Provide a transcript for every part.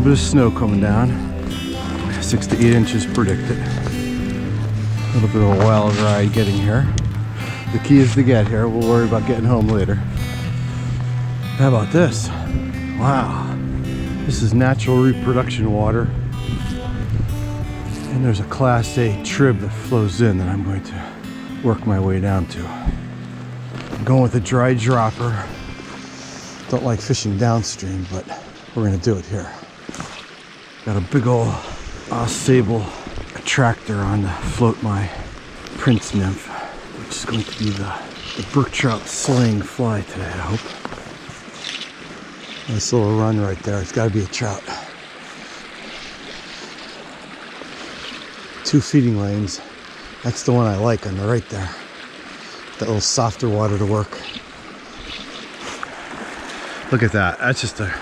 bit of snow coming down. 6 to 8 inches predicted. A little bit of a wild ride getting here. The key is to get here. We'll worry about getting home later. How about this? Wow. This is natural reproduction water. And there's a Class A trib that flows in that I'm going to work my way down to. I'm going with a dry dropper. Don't like fishing downstream, but we're gonna do it here. Got a big old sable attractor on to float my Prince nymph, which is going to be the Brook Trout slaying fly today, I hope. Nice little run right there. It's gotta be a trout. 2 feeding lanes. That's the one I like on the right there. That little softer water to work. Look at that. That's just a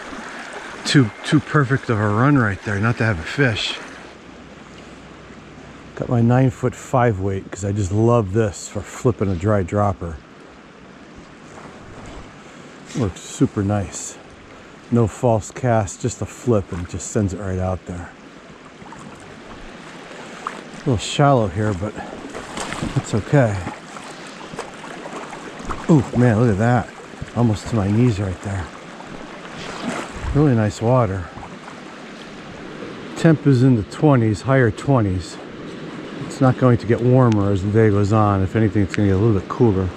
too perfect of a run right there not to have a fish. Got my 9-foot 5 weight because I just love this for flipping a dry dropper. Works super nice. No false cast, just a flip and it just sends it right out there. A little shallow here, but it's okay. Oh man, look at that. Almost to my knees right there. Really nice water. Temp is in the 20s, higher 20s. It's not going to get warmer as the day goes on. If anything, it's going to get a little bit cooler.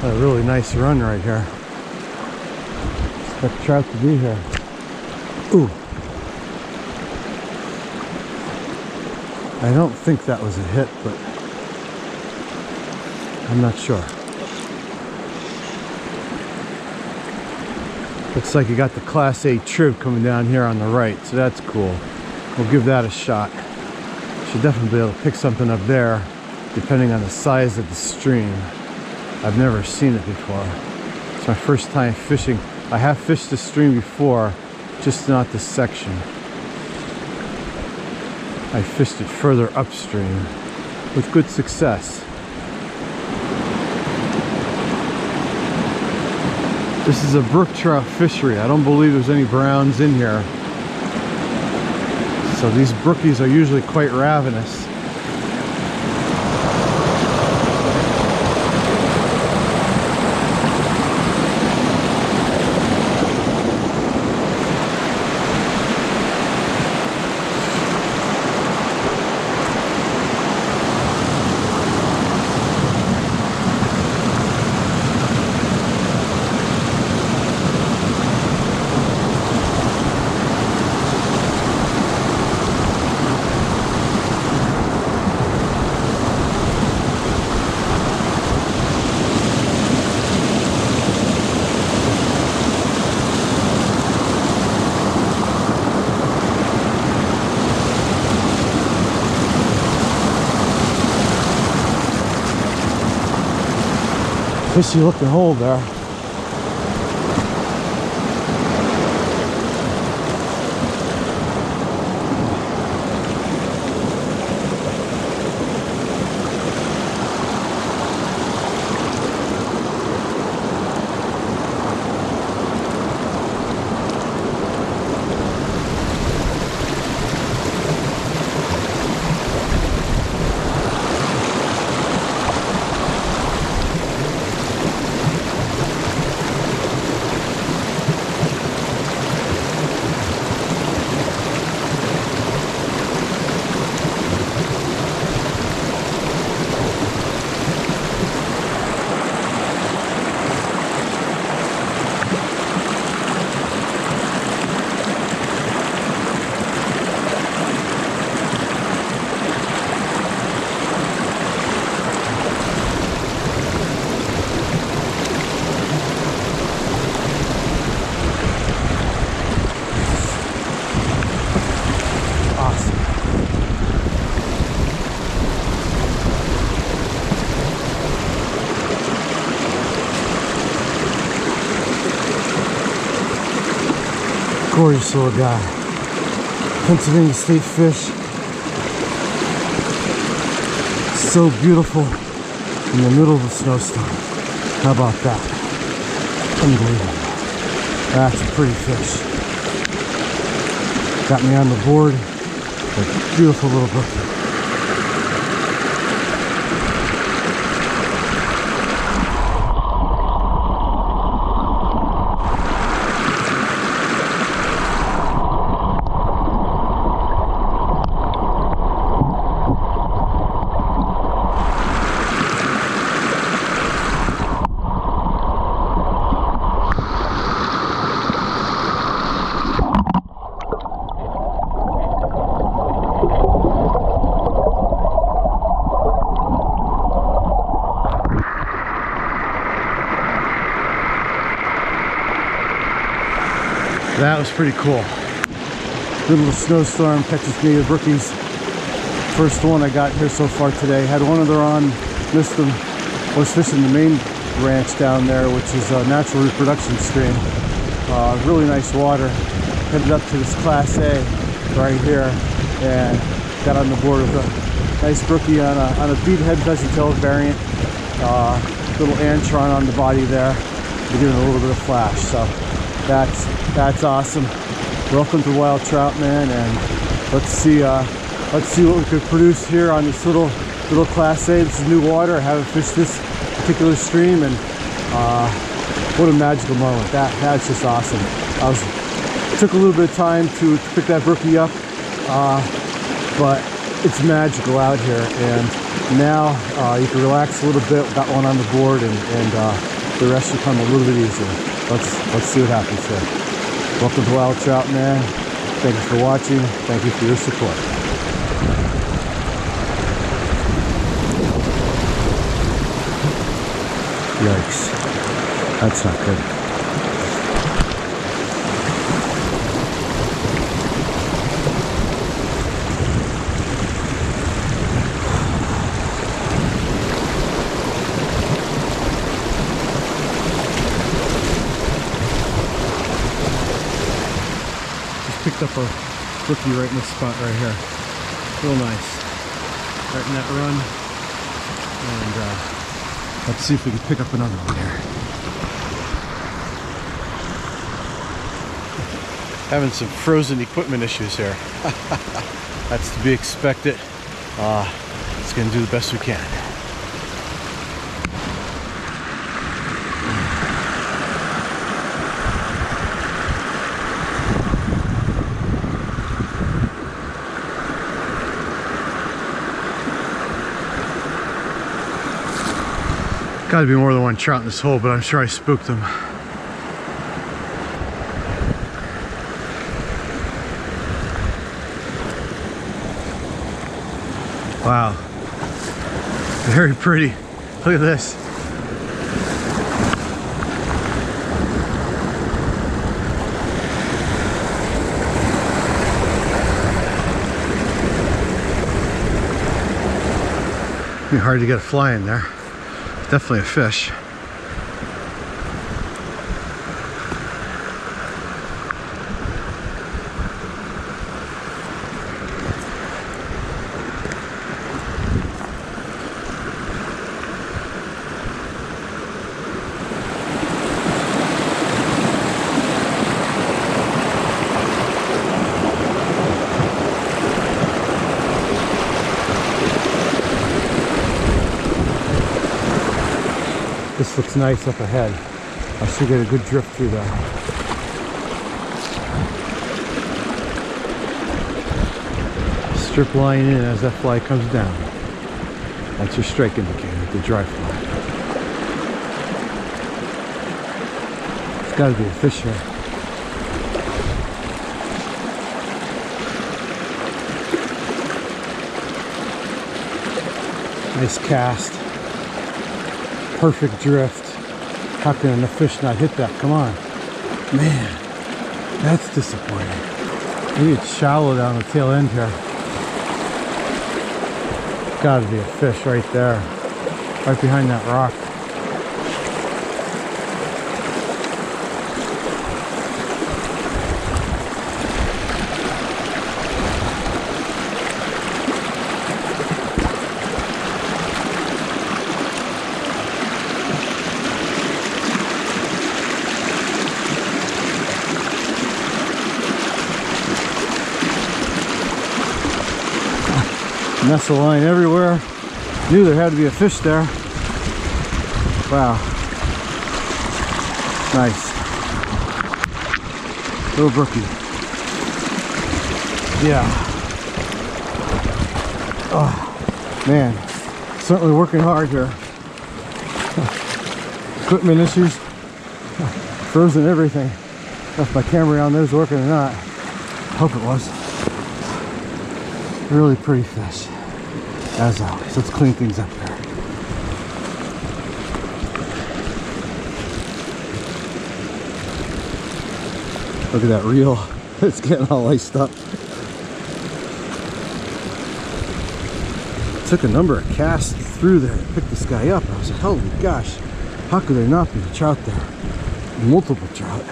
A really nice run right here. Expect trout to be here. Ooh. I don't think that was a hit, but I'm not sure. Looks like you got the Class A trib coming down here on the right, so that's cool. We'll give that a shot. Should definitely be able to pick something up there, depending on the size of the stream. I've never seen it before. It's my first time fishing. I have fished this stream before, just not this section. I fished it further upstream with good success. This is a brook trout fishery. I don't believe there's any browns in here. So these brookies are usually quite ravenous. Fishy looking hole there. Gorgeous little guy. Pennsylvania state fish. So beautiful in the middle of a snowstorm. How about that? Unbelievable. That's a pretty fish. Got me on the board. A beautiful little brookie. That was pretty cool. Good little snowstorm catches me with brookies. First one I got here so far today. Had one other on, missed them. Was fishing the main branch down there, which is a natural reproduction stream. Really nice water. Headed up to this Class A right here and got on the board with a nice brookie on a beadhead pheasant-tail variant. Little antron on the body there. We're giving a little bit of flash. So that's awesome. Welcome to Wild Trout Man, and let's see what we could produce here on this little Class A. This is new water. I haven't fished this particular stream, and what a magical moment. That's just awesome. Took a little bit of time to pick that brookie up, but it's magical out here, and now you can relax a little bit. Got one on the board, and the rest should come a little bit easier. Let's see what happens here. Welcome to Wild Trout Man. Thank you for watching. Thank you for your support. Yikes. That's not good. Picked up a brookie right in this spot right here. Real nice. Right in that run. And let's see if we can pick up another one here. Having some frozen equipment issues here. That's to be expected. It's going to do the best we can. Got to be more than one trout in this hole, but I'm sure I spooked them. Wow. Very pretty. Look at this. It'd be hard to get a fly in there. Definitely a fish. This looks nice up ahead. I should get a good drift through there. Strip line in as that fly comes down. That's your strike indicator, the dry fly. It's got to be a fish here. Nice cast. Perfect drift. How can a fish not hit that? Come on. Man, that's disappointing. Maybe it's shallow down the tail end here. Gotta be a fish right there. Right behind that rock. Nestle line everywhere. Knew there had to be a fish there. Wow. Nice. Little brookie. Yeah. Oh, man. Certainly working hard here. Equipment issues. Frozen everything. If my camera on there's working or not. Hope it was. Really pretty fish. As always. Let's clean things up here. Look at that reel. It's getting all iced up. Took a number of casts through there to pick this guy up. I was like, holy gosh, how could there not be a trout there? Multiple trout.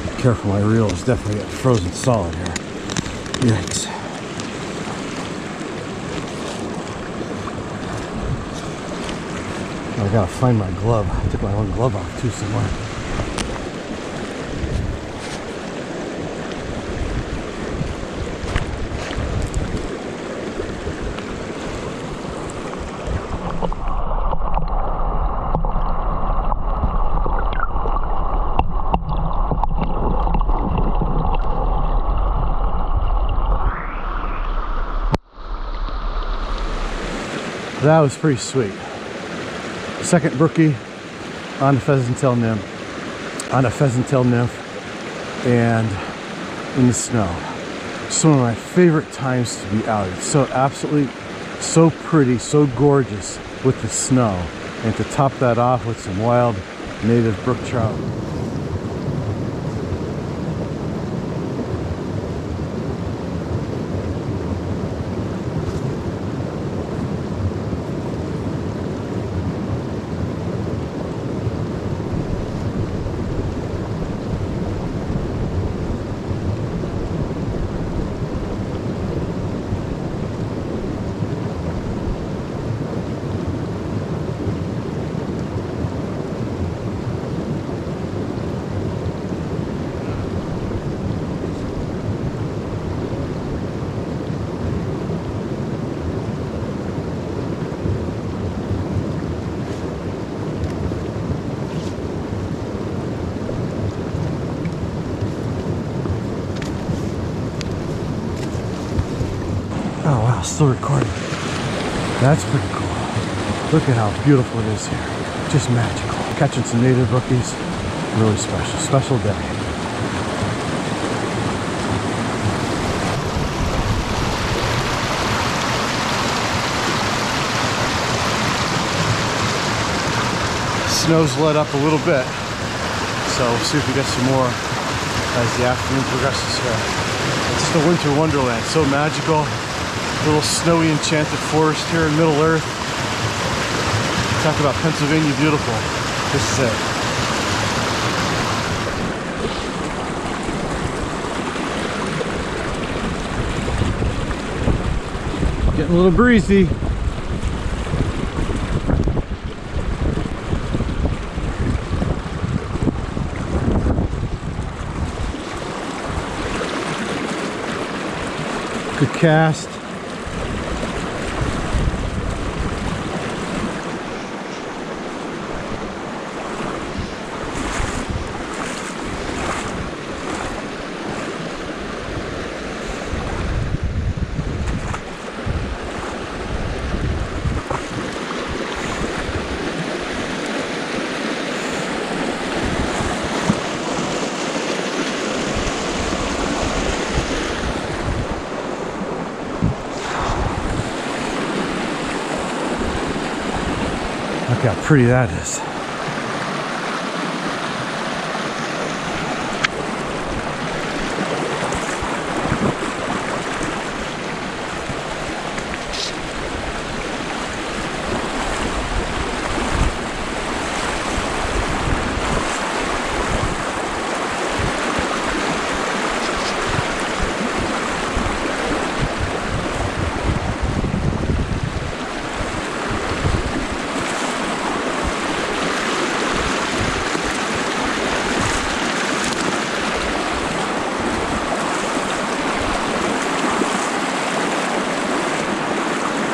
Be careful, my reel is definitely getting frozen solid here. Yikes. I gotta find my glove. I took my own glove off too somewhere. That was pretty sweet. Second brookie on a pheasant-tail nymph, and in the snow. It's one of my favorite times to be out. It's so absolutely, so pretty, so gorgeous with the snow, and to top that off with some wild native brook trout. Oh wow, still recording. That's pretty cool. Look at how beautiful it is here. Just magical. Catching some native brookies. Really special. Special day. Snow's let up a little bit. So we'll see if we get some more as the afternoon progresses here. It's the winter wonderland. So magical. Little snowy enchanted forest here in Middle Earth. Talk about Pennsylvania beautiful. This is it. Getting a little breezy. Good cast. Look how pretty that is.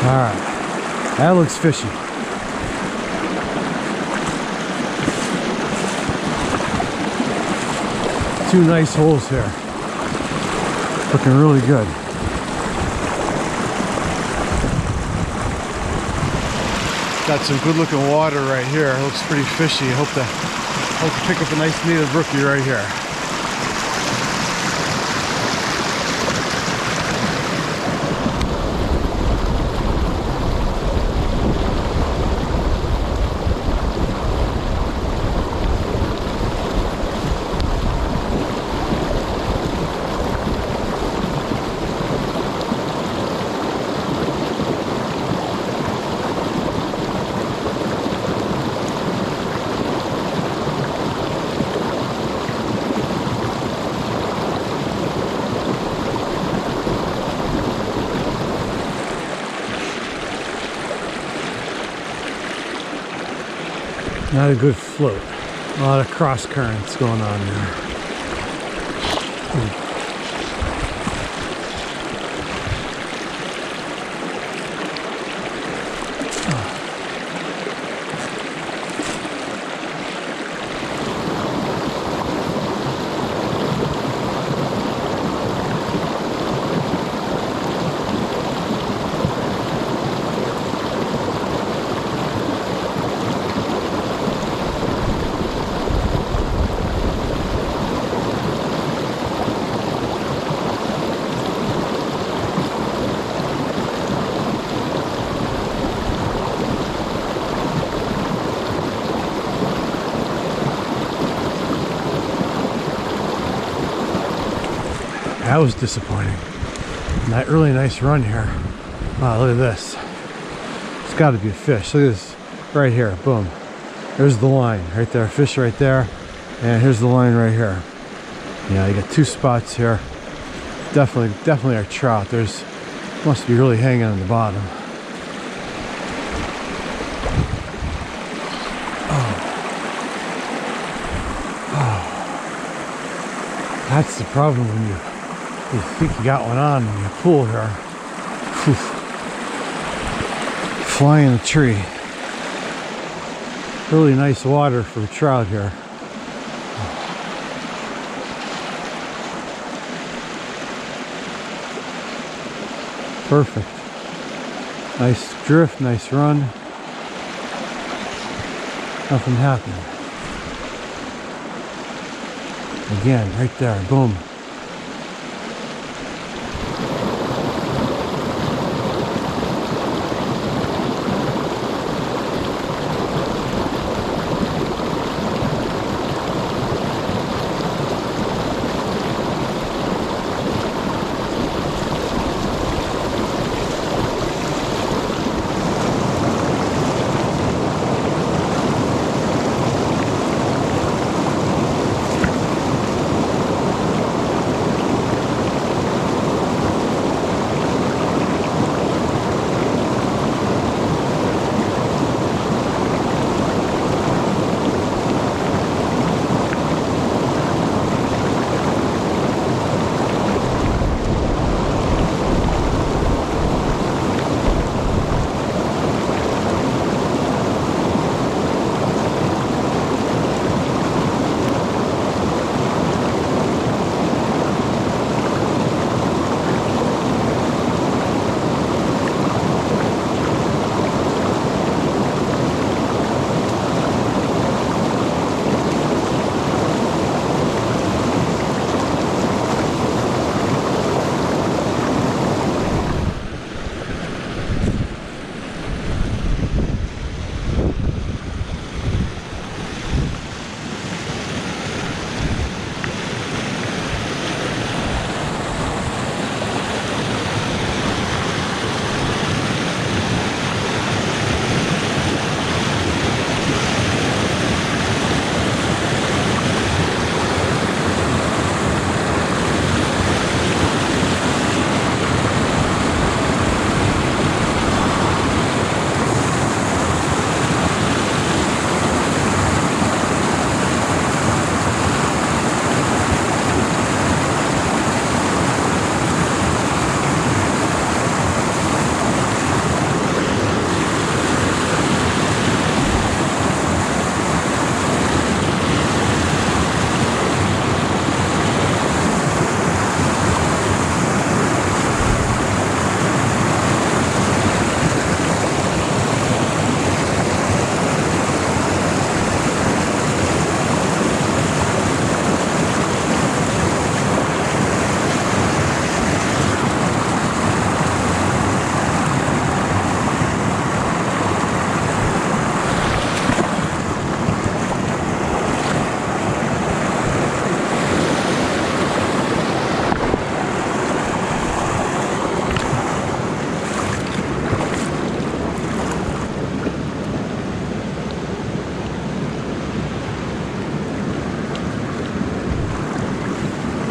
Alright, that looks fishy. Two nice holes here. Looking really good. Got some good looking water right here. It looks pretty fishy. Hope to pick up a nice native rookie right here. Not a good float. A lot of cross currents going on there. That was disappointing. Not really nice run here. Wow, look at this. It's got to be a fish. Look at this right here. Boom. There's the line right there. Fish right there. And here's the line right here. Yeah, you got two spots here. Definitely our trout. There's must be really hanging on the bottom. That's the problem when you think you got one on in your pool here. Oof. Fly in the tree. Really nice water for the trout here. Perfect. Nice drift, nice run. Nothing happened. Again, right there, boom.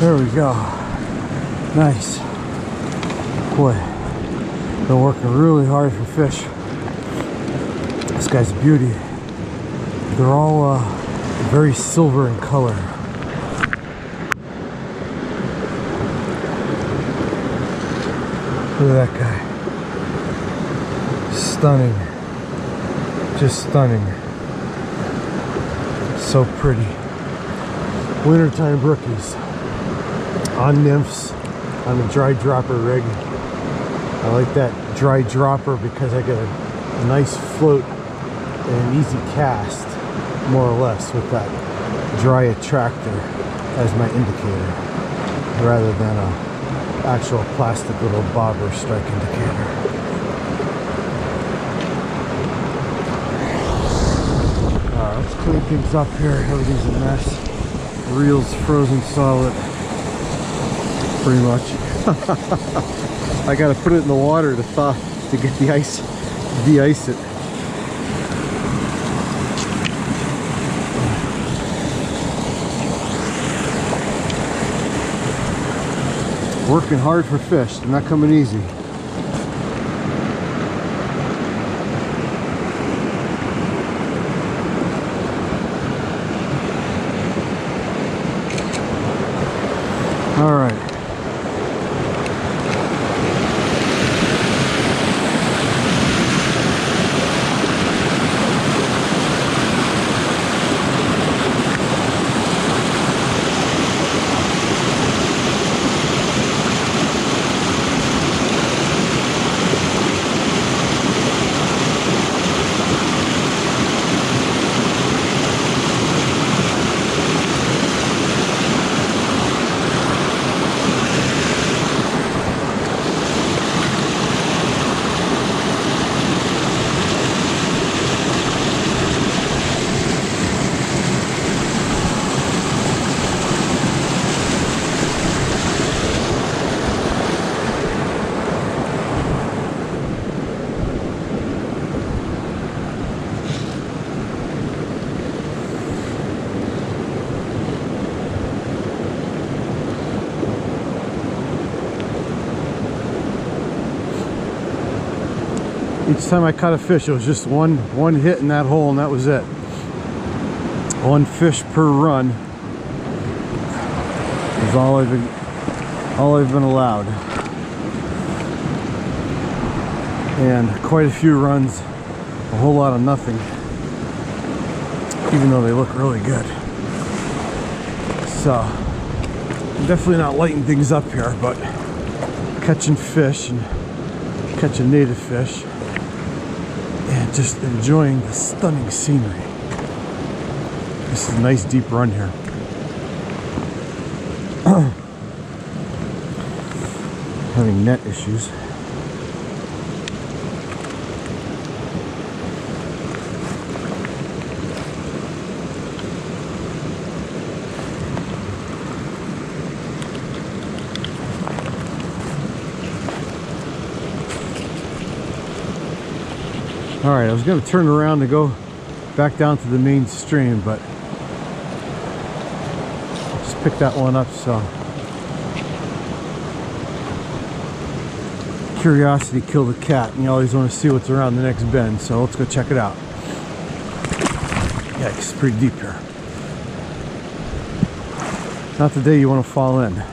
There we go. Nice. Boy, been working really hard for fish. This guy's a beauty. They're all very silver in color. Look at that guy. Stunning. Just stunning. So pretty. Wintertime brookies. On nymphs. On a dry dropper rig. I like that dry dropper because I get a nice float and an easy cast, more or less, with that dry attractor as my indicator, rather than a actual plastic little bobber strike indicator. Alright, let's clean things up here. Everything's a mess. Reel's frozen solid, pretty much. I gotta put it in the water to thaw, to get the ice, de-ice it. Working hard for fish, they're not coming easy. All right. Each time I caught a fish, it was just one hit in that hole, and that was it. One fish per run is all I've been allowed, and quite a few runs, a whole lot of nothing, even though they look really good. So I'm definitely not lighting things up here, but catching fish and catching native fish. And just enjoying the stunning scenery. This is a nice deep run here. Having net issues. Alright, I was going to turn around and go back down to the main stream, but I just picked that one up, so curiosity killed a cat, and you always want to see what's around the next bend, so let's go check it out. Yikes, it's pretty deep here. Not the day you want to fall in.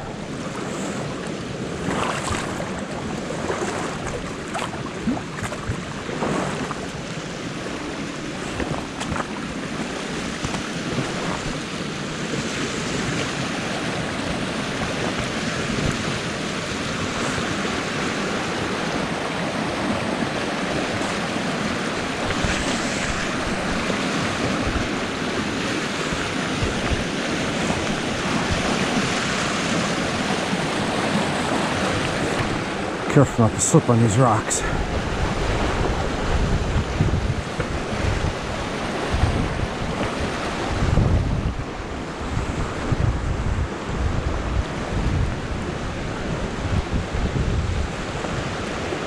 Careful not to slip on these rocks.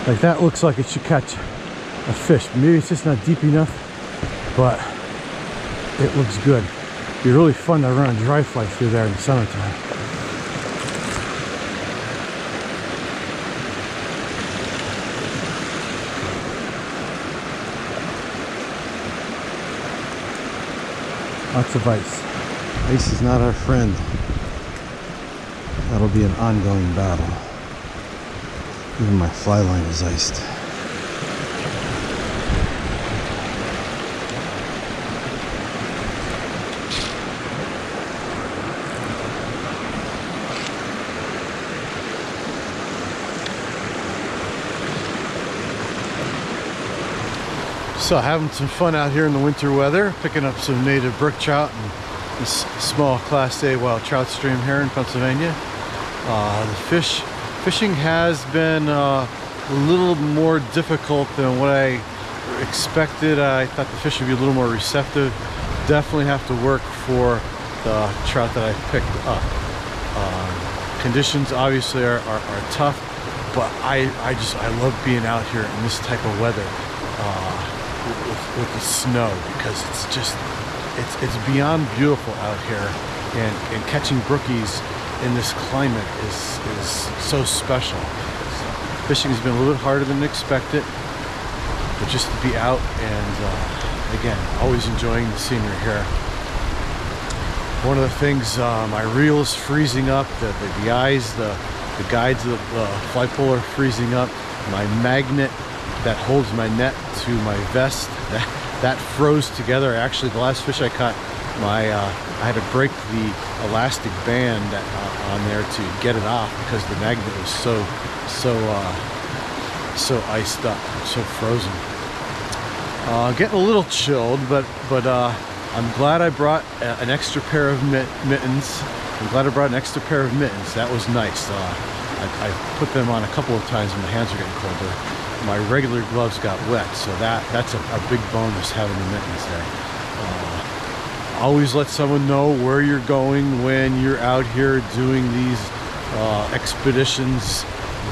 Like that looks like it should catch a fish. Maybe it's just not deep enough, but it looks good. It'd be really fun to run a dry fly through there in the summertime. Lots of ice. Ice is not our friend. That'll be an ongoing battle. Even my fly line is iced. So having some fun out here in the winter weather, picking up some native brook trout and this small Class A Wild Trout stream here in Pennsylvania. The fishing has been a little more difficult than what I expected. I thought the fish would be a little more receptive. Definitely have to work for the trout that I picked up. Conditions obviously are tough, but I love being out here in this type of weather. With the snow, because it's beyond beautiful out here, and catching brookies in this climate is so special. So, fishing has been a little bit harder than expected, but just to be out and again, always enjoying the scenery here. One of the things, my reel is freezing up, the guides of the fly pole are freezing up, my magnet that holds my net to my vest, that froze together. Actually, the last fish I caught, I had to break the elastic band on there to get it off because the magnet was so iced up, so frozen. Getting a little chilled, but I'm glad I brought an extra pair of mittens. I'm glad I brought an extra pair of mittens. That was nice. I put them on a couple of times when my hands were getting colder. My regular gloves got wet, so that's a big bonus having the mittens there. Always let someone know where you're going when you're out here doing these expeditions,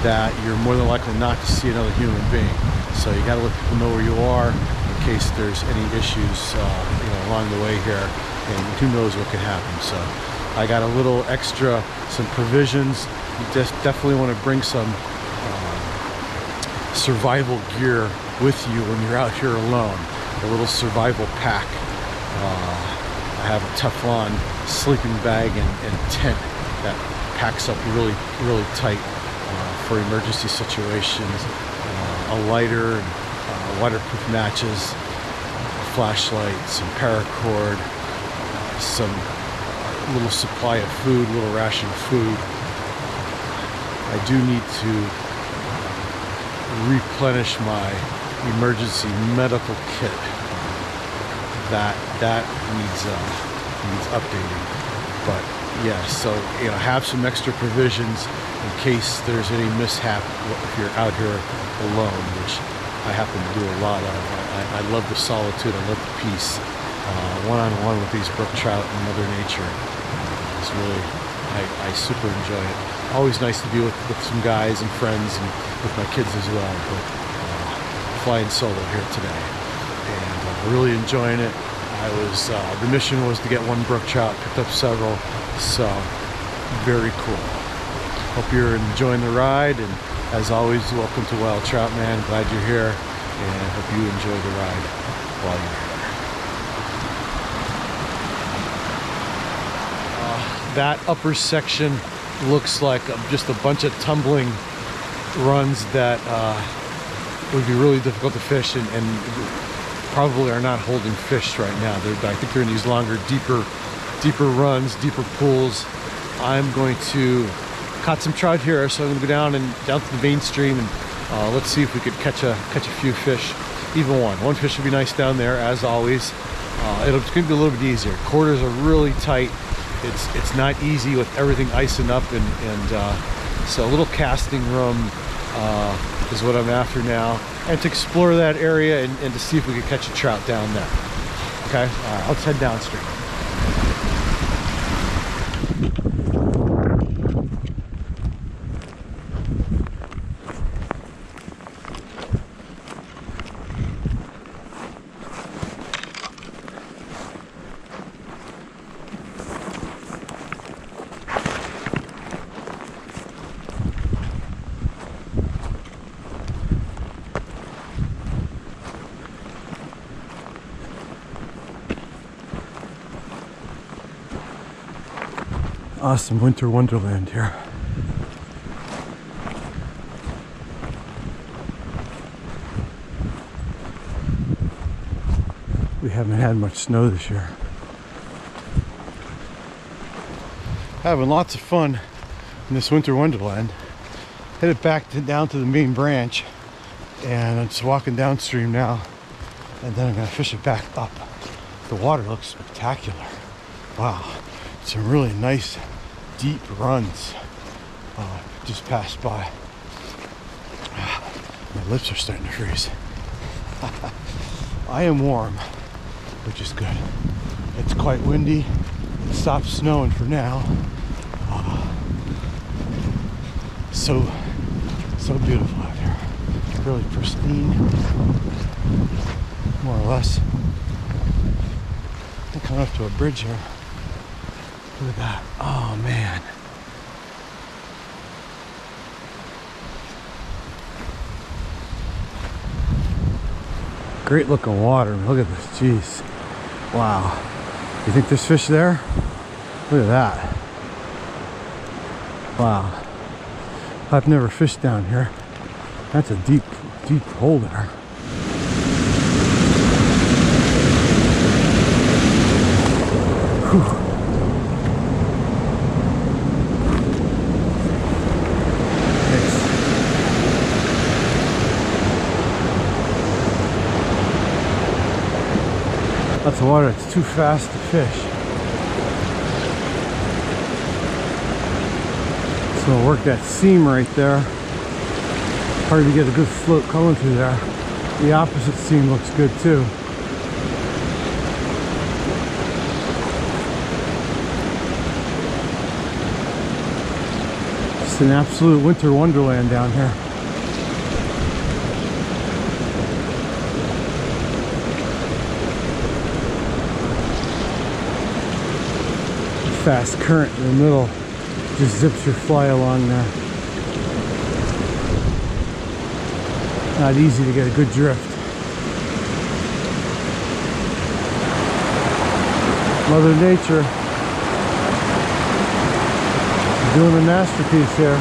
that you're more than likely not to see another human being. So you got to let people know where you are in case there's any issues along the way here, and who knows what could happen. So I got a little extra, some provisions. You just definitely want to bring some survival gear with you when you're out here alone. A little survival pack. I have a Teflon sleeping bag and tent that packs up really tight for emergency situations. A lighter, waterproof matches, a flashlight, some paracord, some little supply of food, little ration of food. I do need to replenish my emergency medical kit. That needs updating. But yeah, so have some extra provisions in case there's any mishap if you're out here alone, which I happen to do a lot of. I love the solitude. I love the peace. One-on-one with these brook trout and Mother Nature is really, I super enjoy it. Always nice to be with some guys and friends and with my kids as well, but flying solo here today, and really enjoying it. The mission was to get one brook trout, picked up several, so very cool. Hope you're enjoying the ride, and as always, welcome to Wild Trout Man. Glad you're here, and hope you enjoy the ride while you're here. That upper section looks like just a bunch of tumbling runs that would be really difficult to fish, and probably are not holding fish right now. I think they're in these longer, deeper runs, deeper pools. I'm going to caught some trout here, so I'm going to go down to the main stream, and let's see if we could catch a few fish. Even one fish would be nice down there, as always. It's going to be a little bit easier. Quarters are really tight. It's not easy with everything icing up, and so a little casting room is what I'm after now, and to explore that area and to see if we could catch a trout down there. Okay, all right, let's head downstream. Awesome winter wonderland here. We haven't had much snow this year. Having lots of fun in this winter wonderland. Headed back down to the main branch, and I'm just walking downstream now, and then I'm going to fish it back up. The water looks spectacular. Wow, some really nice deep runs just passed by. My lips are starting to freeze. I am warm, which is good. It's quite windy. It stopped snowing for now. So beautiful out here. Really pristine, more or less. I'm coming up to a bridge here. Look at that. Oh man. Great looking water. Look at this. Jeez. Wow. You think there's fish there? Look at that. Wow. I've never fished down here. That's a deep, deep hole there. Whew. That's water. It's too fast to fish. So I'll work that seam right there. Hard to get a good float coming through there. The opposite seam looks good too. It's an absolute winter wonderland down here. Fast current in the middle just zips your fly along there. Not easy to get a good drift. Mother Nature doing a masterpiece here.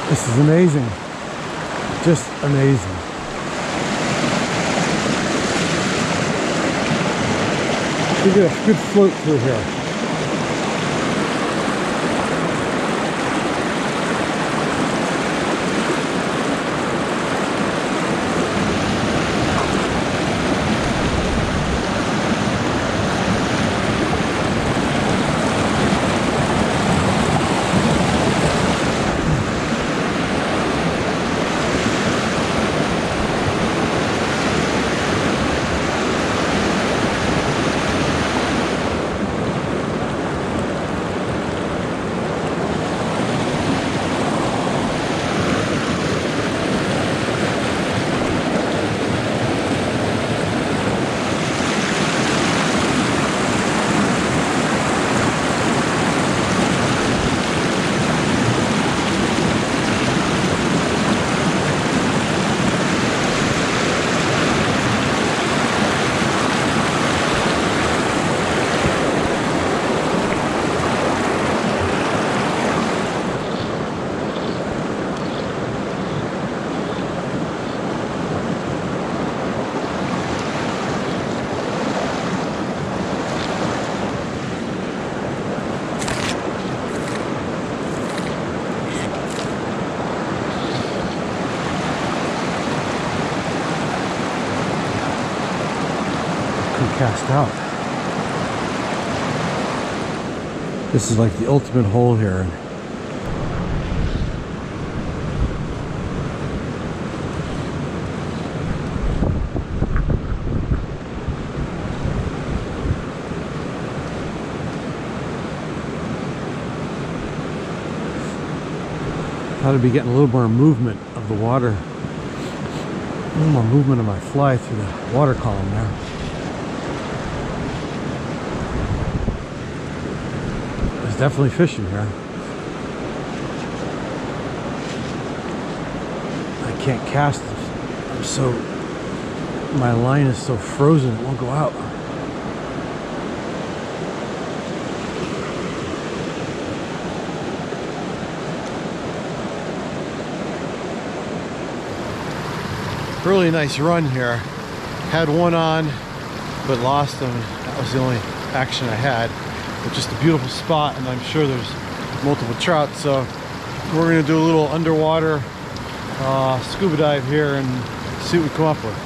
This is amazing. Just amazing. You get a good float through here. Cast out. This is like the ultimate hole here. Thought I'd be getting a little more movement of the water A little more movement of my fly through the water column there. There's definitely fish in here. I can't cast it. I'm so, my line is so frozen it won't go out. Really nice run here. Had one on, but lost them. That was the only action I had. But just a beautiful spot, and I'm sure there's multiple trout. So we're gonna do a little underwater scuba dive here and see what we come up with.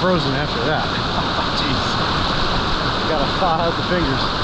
Frozen after that. Jeez. Gotta thaw out the fingers.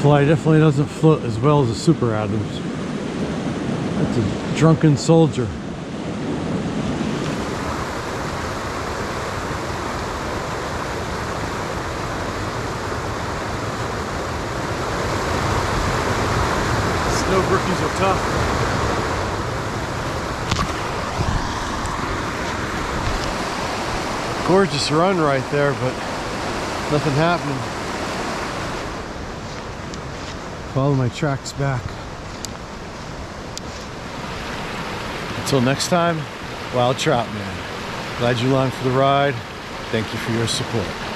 Fly definitely doesn't float as well as the Super Adams. That's a drunken soldier. Snow brookies are tough. Gorgeous run right there, but nothing happening. Follow my tracks back. Until next time, Wild Trout Man. Glad you along for the ride. Thank you for your support.